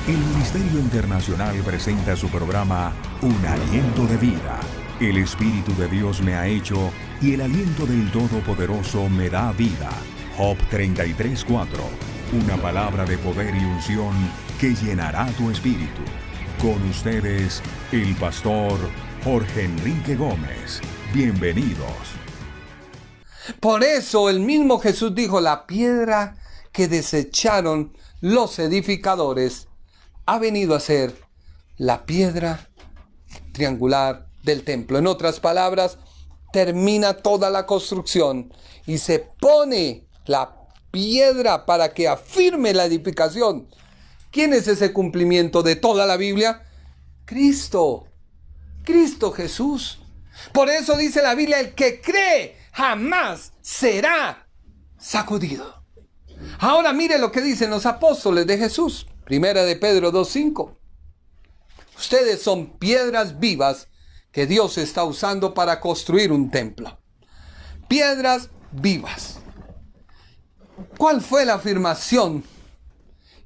El Ministerio Internacional presenta su programa Un Aliento de Vida. El Espíritu de Dios me ha hecho y el aliento del Todopoderoso me da vida. Job 33:4. Una palabra de poder y unción que llenará tu espíritu. Con ustedes, el pastor Jorge Enrique Gómez. Bienvenidos. Por eso el mismo Jesús dijo: la piedra que desecharon los edificadores ha venido a ser la piedra triangular del templo. En otras palabras, termina toda la construcción y se pone la piedra para que afirme la edificación. ¿Quién es ese cumplimiento de toda la Biblia? Cristo Jesús. Por eso dice la Biblia: el que cree jamás será sacudido. Ahora mire lo que dicen los apóstoles de Jesús. Primera de Pedro 2:5. Ustedes son piedras vivas que Dios está usando para construir un templo. Piedras vivas. ¿Cuál fue la afirmación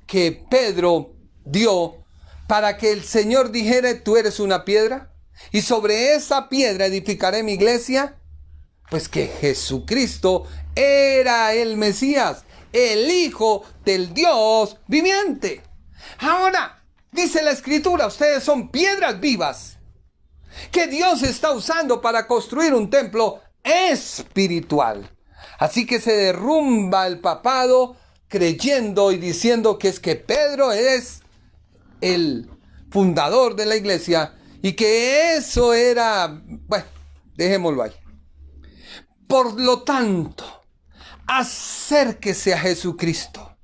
que Pedro dio para que el Señor dijera: tú eres una piedra y sobre esa piedra edificaré mi iglesia? Pues que Jesucristo era el Mesías, el Hijo del Dios viviente. Ahora, dice la Escritura, ustedes son piedras vivas que Dios está usando para construir un templo espiritual. Así que se derrumba el papado creyendo y diciendo que es que Pedro es el fundador de la iglesia y que eso era, bueno, dejémoslo ahí. Por lo tanto, acérquese a Jesucristo,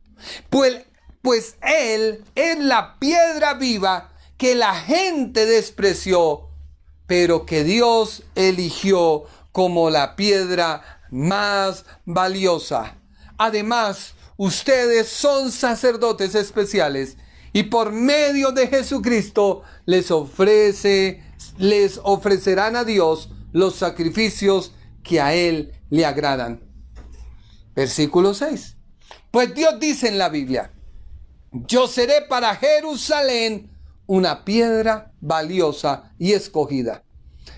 pues Él es la piedra viva que la gente despreció, pero que Dios eligió como la piedra más valiosa. Además, ustedes son sacerdotes especiales y por medio de Jesucristo les ofrecerán a Dios los sacrificios que a Él le agradan. Versículo 6. Pues Dios dice en la Biblia: yo seré para Jerusalén una piedra valiosa y escogida.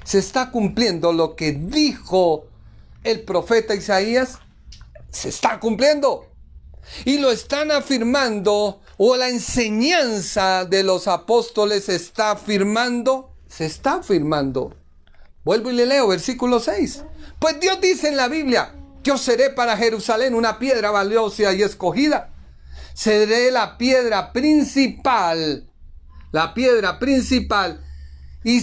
Se está cumpliendo lo que dijo el profeta Isaías. Se está cumpliendo. Y lo están afirmando, o la enseñanza de los apóstoles se está afirmando. Se está afirmando. Vuelvo y le leo versículo 6. Pues Dios dice en la Biblia: yo seré para Jerusalén una piedra valiosa y escogida. Seré la piedra principal y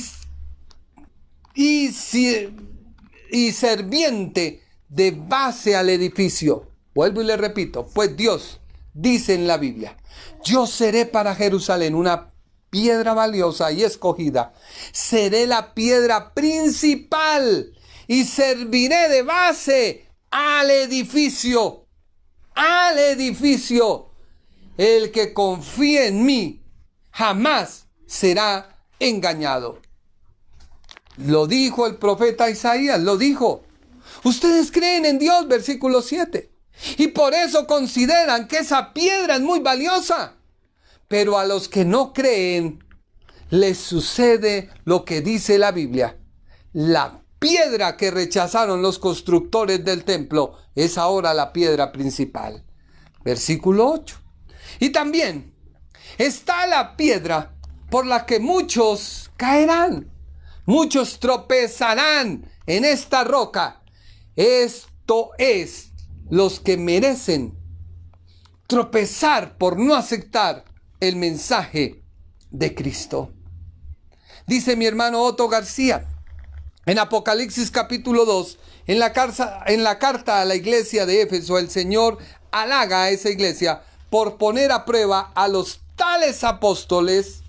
serviente de base al edificio. Vuelvo y le repito, pues Dios dice en la Biblia: yo seré para Jerusalén una piedra valiosa y escogida. Seré la piedra principal y serviré de base al edificio. Al edificio. El que confíe en mí jamás será engañado. Lo dijo el profeta Isaías, lo dijo. Ustedes creen en Dios, versículo 7. Y por eso consideran que esa piedra es muy valiosa. Pero a los que no creen, les sucede lo que dice la Biblia. La piedra que rechazaron los constructores del templo es ahora la piedra principal. Versículo 8. Y también está la piedra por la que muchos caerán. Muchos tropezarán en esta roca. Esto es, los que merecen tropezar por no aceptar el mensaje de Cristo. Dice mi hermano Otto García, en Apocalipsis capítulo 2, en la carta a la iglesia de Éfeso, el Señor halaga a esa iglesia por poner a prueba a los tales apóstoles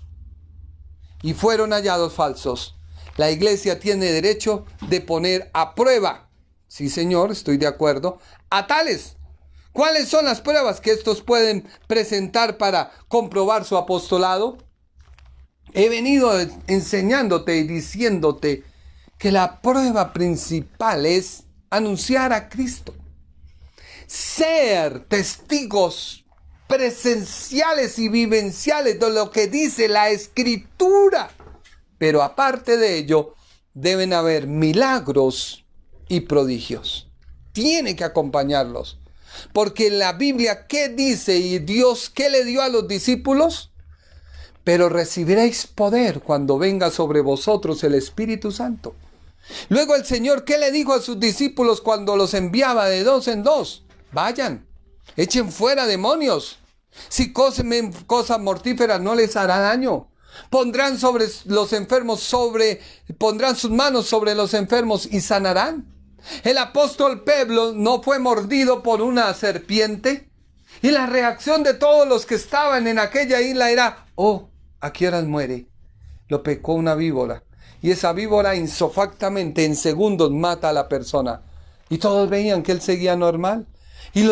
y fueron hallados falsos. La iglesia tiene derecho de poner a prueba, sí señor, estoy de acuerdo, a tales. ¿Cuáles son las pruebas que estos pueden presentar para comprobar su apostolado? He venido enseñándote y diciéndote que la prueba principal es anunciar a Cristo. Ser testigos presenciales y vivenciales de lo que dice la Escritura. Pero aparte de ello, deben haber milagros y prodigios. Tiene que acompañarlos. Porque en la Biblia, ¿qué dice? ¿Y Dios qué le dio a los discípulos? Pero recibiréis poder cuando venga sobre vosotros el Espíritu Santo. Luego el Señor, ¿qué le dijo a sus discípulos cuando los enviaba de 2 en 2? Vayan, echen fuera demonios. Si comen cosas mortíferas no les hará daño. Pondrán sobre los enfermos pondrán sus manos sobre los enfermos y sanarán. El apóstol Pedro no fue mordido por una serpiente. Y la reacción de todos los que estaban en aquella isla era: oh, ¿a qué horas muere? Lo picó una víbora. Y esa víbora insofactamente en segundos mata a la persona. Y todos veían que él seguía normal. Y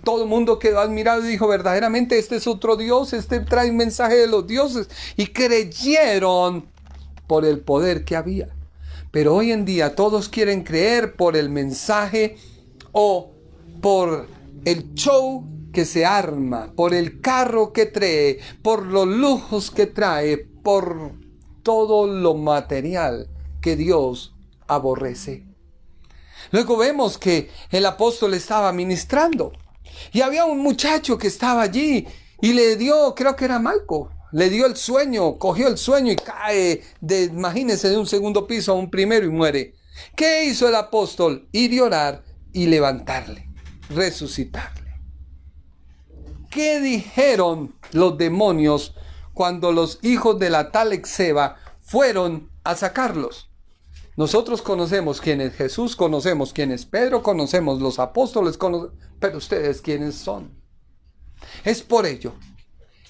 todo el mundo quedó admirado y dijo: verdaderamente este es otro Dios, este trae un mensaje de los dioses. Y creyeron por el poder que había. Pero hoy en día todos quieren creer por el mensaje o por el show que se arma, por el carro que trae, por los lujos que trae, por todo lo material que Dios aborrece. Luego vemos que el apóstol estaba ministrando y había un muchacho que estaba allí y le dio, creo que era Malco, le dio el sueño, cogió el sueño y cae, imagínense, de un segundo piso a un primero y muere. ¿Qué hizo el apóstol? Ir y orar y levantarle, resucitarle. ¿Qué dijeron los demonios cuando los hijos de la tal Exeba fueron a sacarlos? Nosotros conocemos quién es Jesús, conocemos quién es Pedro, conocemos los apóstoles, pero ustedes quiénes son. Es por ello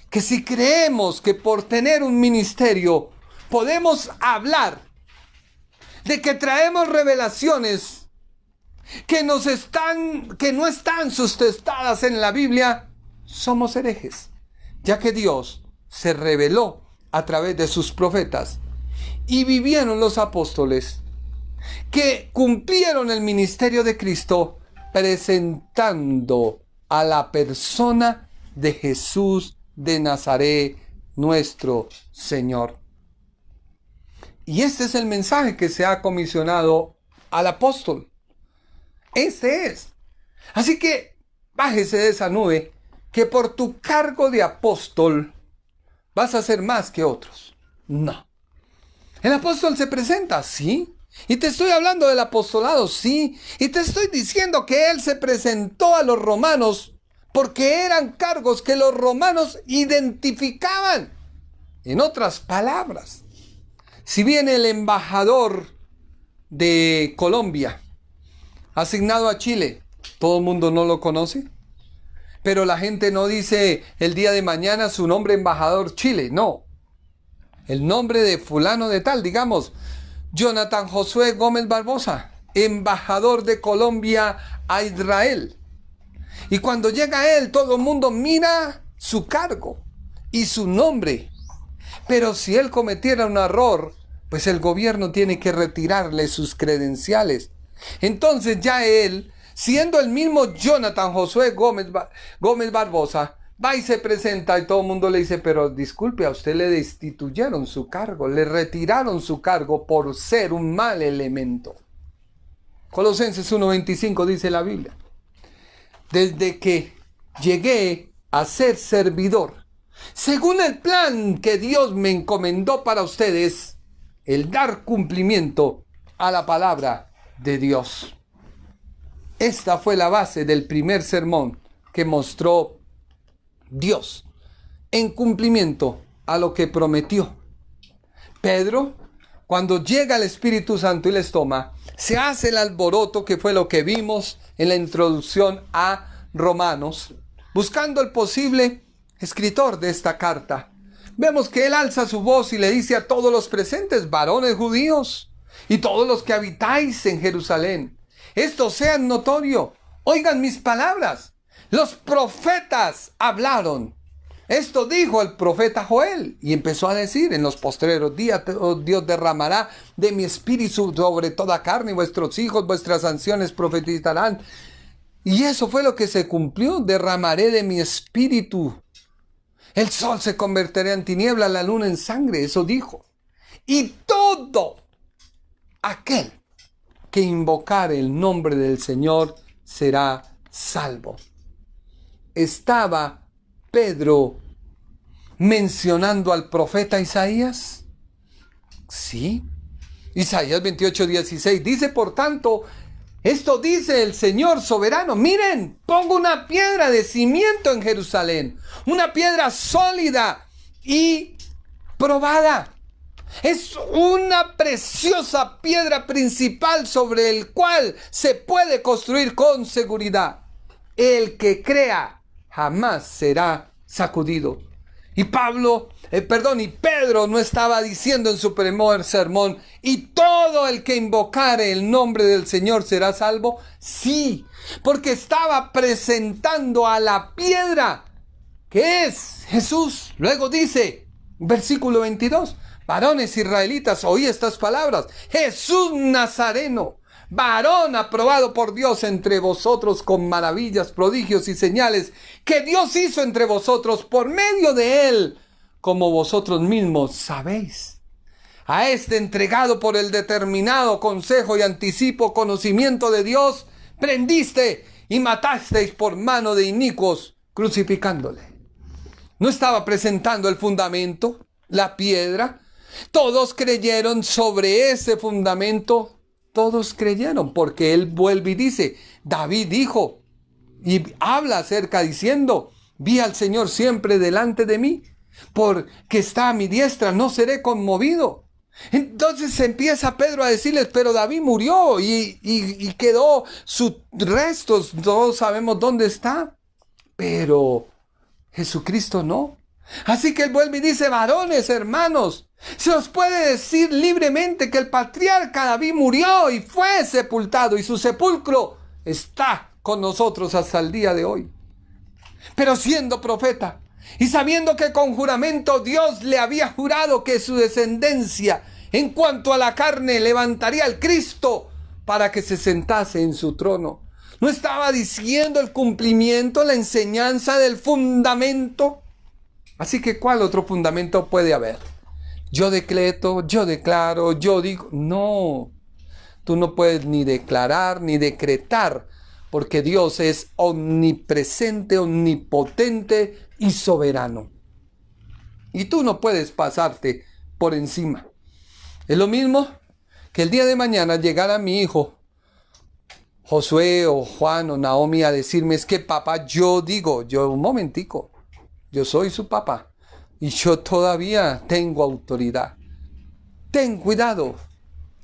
que si creemos que por tener un ministerio podemos hablar de que traemos revelaciones que no están sustentadas en la Biblia, somos herejes, ya que Dios se reveló a través de sus profetas y vivieron los apóstoles que cumplieron el ministerio de Cristo presentando a la persona de Jesús de Nazaret, nuestro Señor. Y este es el mensaje que se ha comisionado al apóstol. Este es. Así que bájese de esa nube, que por tu cargo de apóstol vas a ser más que otros. No. El apóstol se presenta, sí. Y te estoy hablando del apostolado, sí. Y te estoy diciendo que él se presentó a los romanos porque eran cargos que los romanos identificaban. En otras palabras, si bien el embajador de Colombia asignado a Chile, todo el mundo no lo conoce, pero la gente no dice el día de mañana su nombre embajador Chile, no. El nombre de fulano de tal, digamos, Jonathan Josué Gómez Barbosa, embajador de Colombia a Israel. Y cuando llega él, todo el mundo mira su cargo y su nombre. Pero si él cometiera un error, pues el gobierno tiene que retirarle sus credenciales. Entonces ya él, siendo el mismo Jonathan Josué Gómez Barbosa, va y se presenta y todo el mundo le dice: pero disculpe, a usted le destituyeron su cargo, le retiraron su cargo por ser un mal elemento. Colosenses 1:25 dice la Biblia: desde que llegué a ser servidor, según el plan que Dios me encomendó para ustedes, el dar cumplimiento a la palabra de Dios. Esta fue la base del primer sermón que mostró Dios en cumplimiento a lo que prometió. Pedro, cuando llega el Espíritu Santo y les toma, se hace el alboroto, que fue lo que vimos en la introducción a Romanos, buscando el posible escritor de esta carta. Vemos que él alza su voz y le dice a todos los presentes, varones judíos y todos los que habitáis en Jerusalén, esto sean notorio, oigan mis palabras. Los profetas hablaron. Esto dijo el profeta Joel y empezó a decir: en los postreros días Dios derramará de mi espíritu sobre toda carne, y vuestros hijos, vuestras ancianas profetizarán. Y eso fue lo que se cumplió. Derramaré de mi espíritu. El sol se convertirá en tiniebla, la luna en sangre. Eso dijo. Y todo aquel que invocare el nombre del Señor será salvo. ¿Estaba Pedro mencionando al profeta Isaías? Sí. Isaías 28:16 dice, por tanto, esto dice el Señor soberano, miren, pongo una piedra de cimiento en Jerusalén, una piedra sólida y probada. Es una preciosa piedra principal sobre el cual se puede construir con seguridad. El que crea jamás será sacudido. Y Pedro no estaba diciendo en su primer sermón, y todo el que invocare el nombre del Señor será salvo. Sí, porque estaba presentando a la piedra, que es Jesús. Luego dice, versículo 22, varones israelitas, oí estas palabras. Jesús Nazareno, varón aprobado por Dios entre vosotros con maravillas, prodigios y señales que Dios hizo entre vosotros por medio de él, como vosotros mismos sabéis. A este entregado por el determinado consejo y anticipo conocimiento de Dios, prendiste y matasteis por mano de inicuos, crucificándole. No estaba presentando el fundamento, la piedra. Todos creyeron sobre ese fundamento. Todos creyeron, porque él vuelve y dice, David dijo, y habla acerca diciendo, vi al Señor siempre delante de mí, porque está a mi diestra, no seré conmovido. Entonces empieza Pedro a decirles, pero David murió y quedó sus restos, todos sabemos dónde está, pero Jesucristo no. Así que él vuelve y dice, varones, hermanos, se os puede decir libremente que el patriarca David murió y fue sepultado, y su sepulcro está con nosotros hasta el día de hoy. Pero siendo profeta y sabiendo que con juramento Dios le había jurado que su descendencia en cuanto a la carne levantaría al Cristo para que se sentase en su trono, ¿no estaba diciendo el cumplimiento, la enseñanza del fundamento? Así que ¿cuál otro fundamento puede haber? Yo decreto, yo declaro, yo digo. No, tú no puedes ni declarar ni decretar, porque Dios es omnipresente, omnipotente y soberano. Y tú no puedes pasarte por encima. Es lo mismo que el día de mañana llegara mi hijo Josué o Juan o Naomi a decirme, es que papá, un momentico, yo soy su papá. Y yo todavía tengo autoridad. Ten cuidado.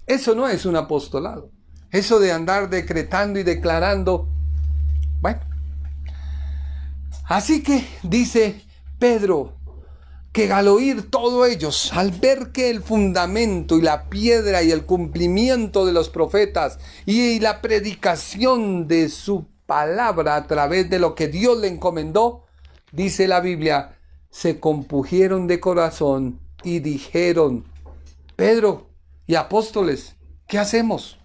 Eso no es un apostolado. Eso de andar decretando y declarando. Bueno. Así que dice Pedro que al oír todo ellos, al ver que el fundamento y la piedra y el cumplimiento de los profetas y la predicación de su palabra a través de lo que Dios le encomendó, dice la Biblia, se compungieron de corazón y dijeron, Pedro y apóstoles, ¿qué hacemos?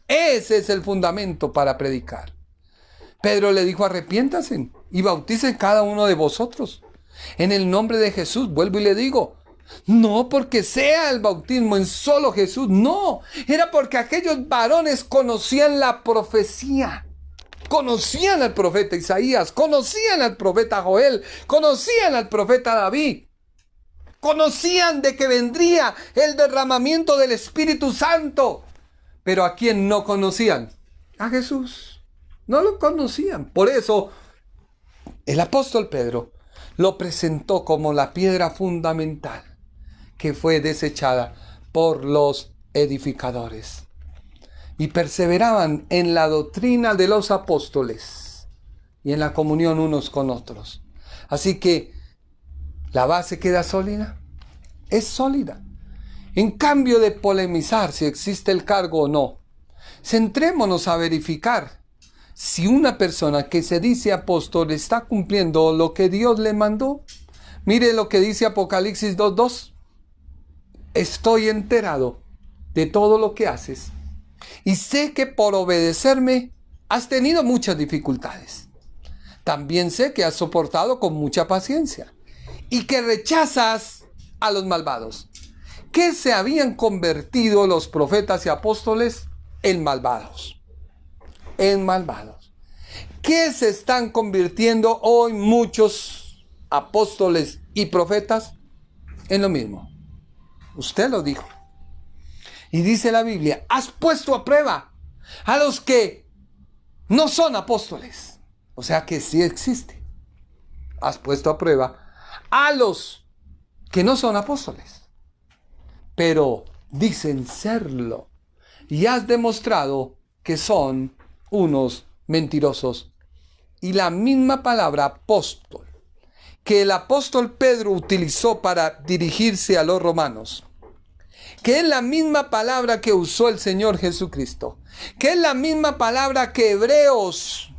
Ese es el fundamento para predicar. Pedro le dijo, arrepiéntanse y bauticen cada uno de vosotros en el nombre de Jesús. Vuelvo y le digo, no porque sea el bautismo en solo Jesús, no, era porque aquellos varones conocían la profecía. Conocían al profeta Isaías, conocían al profeta Joel, conocían al profeta David, conocían de que vendría el derramamiento del Espíritu Santo. Pero ¿a quién no conocían? A Jesús. No lo conocían. Por eso el apóstol Pedro lo presentó como la piedra fundamental que fue desechada por los edificadores. Y perseveraban en la doctrina de los apóstoles y en la comunión unos con otros. Así que la base queda sólida. Es sólida. En cambio de polemizar si existe el cargo o no, centrémonos a verificar si una persona que se dice apóstol está cumpliendo lo que Dios le mandó. Mire lo que dice Apocalipsis 2:2. Estoy enterado de todo lo que haces. Y sé que por obedecerme has tenido muchas dificultades. También sé que has soportado con mucha paciencia y que rechazas a los malvados. ¿Qué se habían convertido los profetas y apóstoles? En malvados. En malvados. ¿Qué se están convirtiendo hoy muchos apóstoles y profetas? En lo mismo. Usted lo dijo. Y dice la Biblia, has puesto a prueba a los que no son apóstoles. O sea que sí existe. Has puesto a prueba a los que no son apóstoles, pero dicen serlo. Y has demostrado que son unos mentirosos. Y la misma palabra apóstol que el apóstol Pedro utilizó para dirigirse a los romanos, que es la misma palabra que usó el Señor Jesucristo, que es la misma palabra que Hebreos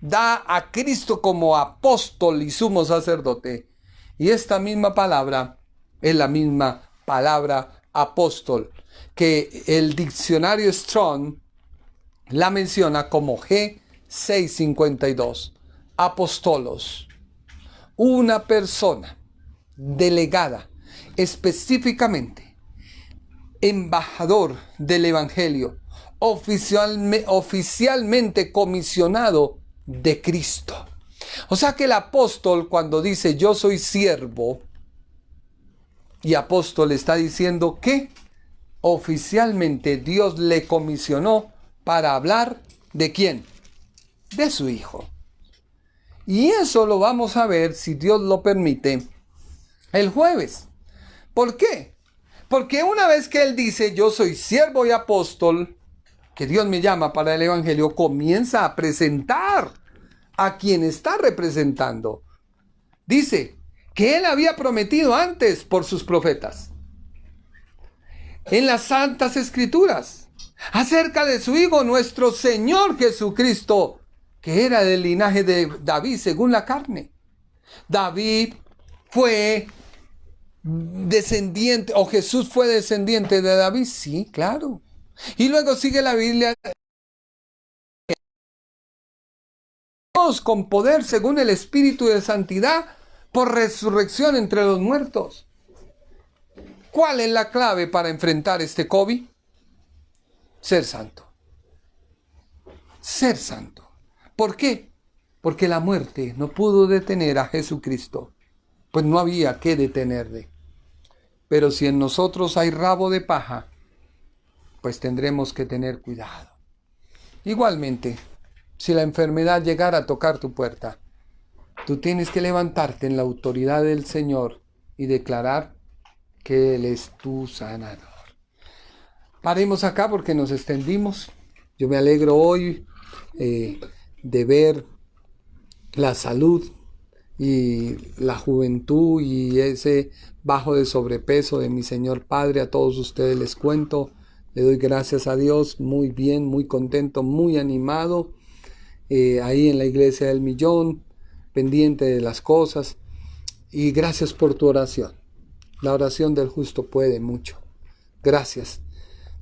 da a Cristo como apóstol y sumo sacerdote. Y esta misma palabra es la misma palabra apóstol, que el diccionario Strong la menciona como G652, apóstolos. Una persona delegada específicamente, embajador del Evangelio, oficialmente comisionado de Cristo. O sea que el apóstol, cuando dice yo soy siervo y apóstol, está diciendo que oficialmente Dios le comisionó para hablar ¿de quién? De su Hijo. Y eso lo vamos a ver, si Dios lo permite, el jueves. ¿Por qué? Porque una vez que Él dice yo soy siervo y apóstol, que Dios me llama para el Evangelio, comienza a presentar a quien está representando. Dice que Él había prometido antes por sus profetas, en las Santas Escrituras, acerca de su Hijo, nuestro Señor Jesucristo, que era del linaje de David según la carne. David fue descendiente, o Jesús fue descendiente de David, sí, claro. Y luego sigue la Biblia, con poder según el Espíritu de santidad por resurrección entre los muertos. ¿Cuál es la clave para enfrentar este COVID? Ser santo. Ser santo. ¿Por qué? Porque la muerte no pudo detener a Jesucristo, pues no había que detenerle. Pero si en nosotros hay rabo de paja, pues tendremos que tener cuidado. Igualmente, si la enfermedad llegara a tocar tu puerta, tú tienes que levantarte en la autoridad del Señor y declarar que Él es tu sanador. Paremos acá porque nos extendimos. Yo me alegro hoy de ver la salud y la juventud y ese bajo de sobrepeso de mi Señor Padre. A todos ustedes les cuento, le doy gracias a Dios, muy bien, muy contento, muy animado, ahí en la iglesia del Millón, pendiente de las cosas, y gracias por tu oración. La oración del justo puede mucho. Gracias.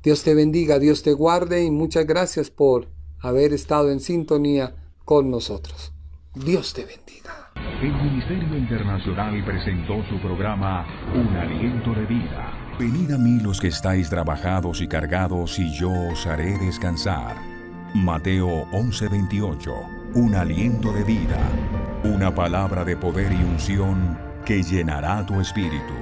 Dios te bendiga, Dios te guarde, y muchas gracias por haber estado en sintonía con nosotros. Dios te bendiga. El Ministerio Internacional presentó su programa Un Aliento de Vida. Venid a mí los que estáis trabajados y cargados, y yo os haré descansar. Mateo 11:28. Un aliento de vida. Una palabra de poder y unción que llenará tu espíritu.